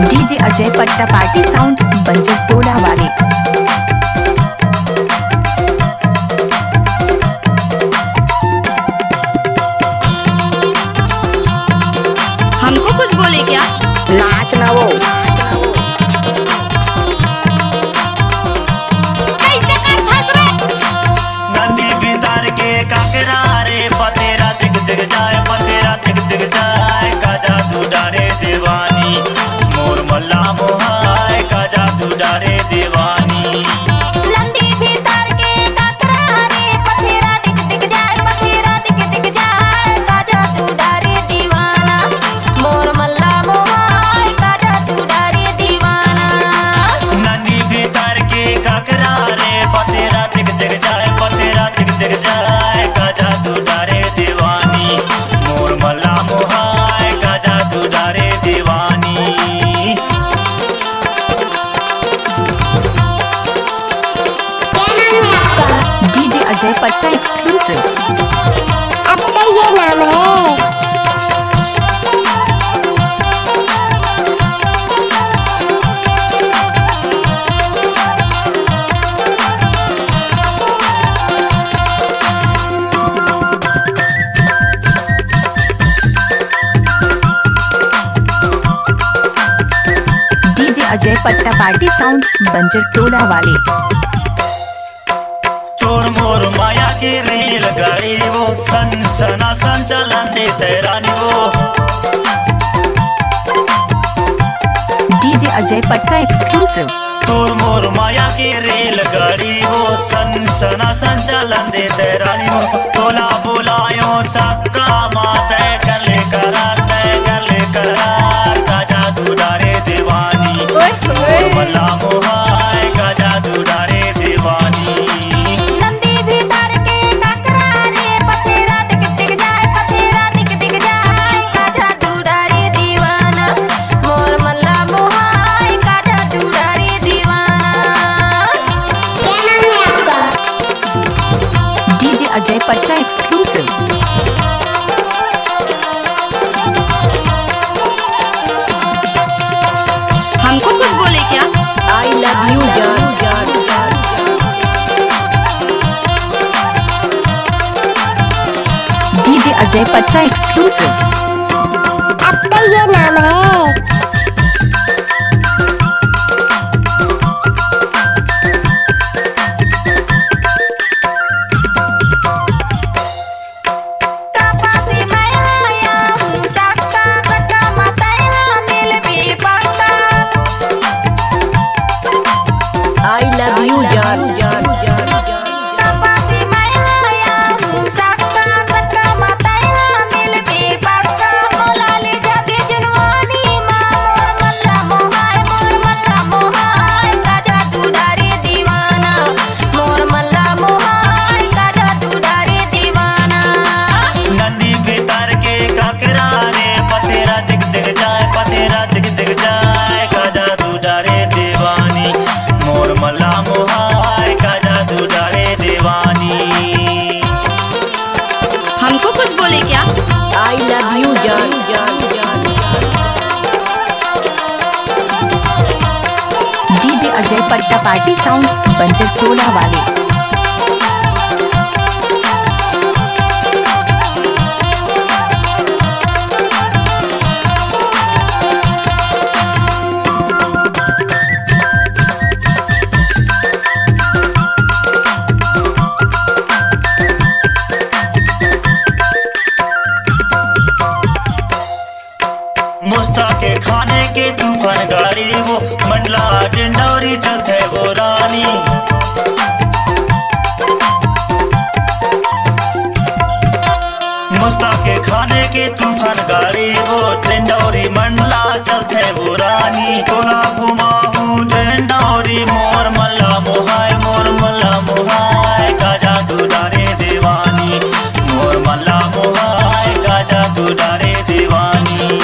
DJ Ajay पट्टा party sound बंजर टोला वाले। हमको कुछ बोले क्या? नाच ना वो कैसे कर फंस रे? नंदी भीतर के काकरा रे पतेरा दिख दिख जाए, पतेरा दिख दिख जाए, का जादू डारे दीवानी मोर मल्ला मोहाय, का जादू डारे दीवानी। नंदी भीतर के काकरा रे पथेरा दिख दिख जाए, पथेरा दिख दिख जाए, काजा तू डारे दीवाना मोर मल्ला मोहाय, काजा तू डारे दीवाना। नंदी भीतर के काकरा रे पतेरा दिख दिख जाए, पतेरा दिख दिख जाए, का जादू डारे दीवानी मोर मल्ला मोहाय, का जादू डारे दीवानी। डीजे अजय पट्टा एक्सक्लूसिव। अब तो ये नाम है। डीजे अजय पट्टा पार्टी साउंड बंजर टोला वाले। तोर मोर माया की रेल गाड़ी वो सन सना संचलन दे तेरानी वो। डीजे अजय पट्टा एक्सक्लूसिव। तोर मोर माया की रेल गाड़ी वो सन सना संचलन दे तेरानी वो। तोला बुलायो सक्का माते गले करार, तय गले करार, का जादू डारे दीवानी मोर मल्ला मोहाय, का जादू डारे दीवानी। नंदी भीतर के काकरा रे पथेरा दिख दिख जाए, पथेरा दिख दिख जाए, काजा तू डारे दीवाना मोर मल्ला मोहाय, काजा तू डारे दीवाना। क्या नाम है आपका? डीजे अजय पट्टा एक्सक्लूसिव। हमको कुछ बोले क्या? आई लव यू जान। डीजे अजय पट्टा एक्सक्लूसिव। अब तो ये नाम है। तापासी मैं आया हूँ सक्का, सक्का मताया मिल भी पक्का। आई लव यू जान। तापासी मैं आया हूँ सक्का, सक्का मताया मिल भी पक्का। मोला ले जा भी जनवानी माँ मोर मल्ला मोहाय, मोर मल्ला मोहाय, काजा तू डारे दीवाना मोर मल्ला मोहाय, काजा तू डारे दीवाना। नंदी भीतर के काकरा रे पतेरा दिख दिख जाए, पतेरा दिख दिख जाए, का जादू डारे दीवानी मोर मल्ला मोहाय, का जादू डारे दीवानी। हमको कुछ बोले क्या? आई लव यू जान। डीजे अजय पट्टा पार्टी साउंड बंजर टोला वाले। मुस्ता के खाने के तूफान गाड़ी वो मंडला डिंडौरी चलते वो रानी। मुस्ता के खाने के तूफान गाड़ी वो डिंडौरी मंडला चलते वो रानी। तोला घुमा हूँ डिंडौरी मोर मल्ला मोहाय, मोर मल्ला मोहाय, का जादू डारे दीवानी मोर मल्ला मोहाय, का जादू डारे दीवानी।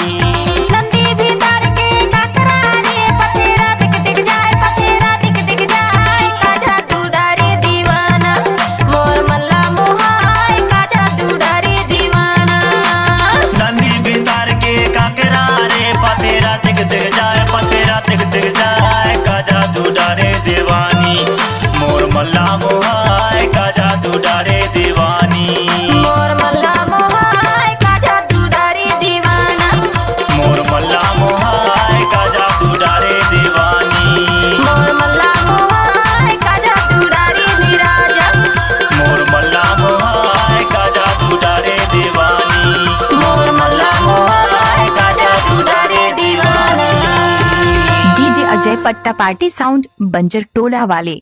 नंदी भीतर के काकरा रे पथेरा दिख दिख जाए, पथेरा दिख दिख जाए, काजा तू डारे दीवाना मोर मल्ला मोहाय, काजा तू डारे दीवाना। नंदी भीतर के काकरा रे पतेरा दिख दिख जाए, पतेरा पट्टा पार्टी साउंड बंजर टोला वाले।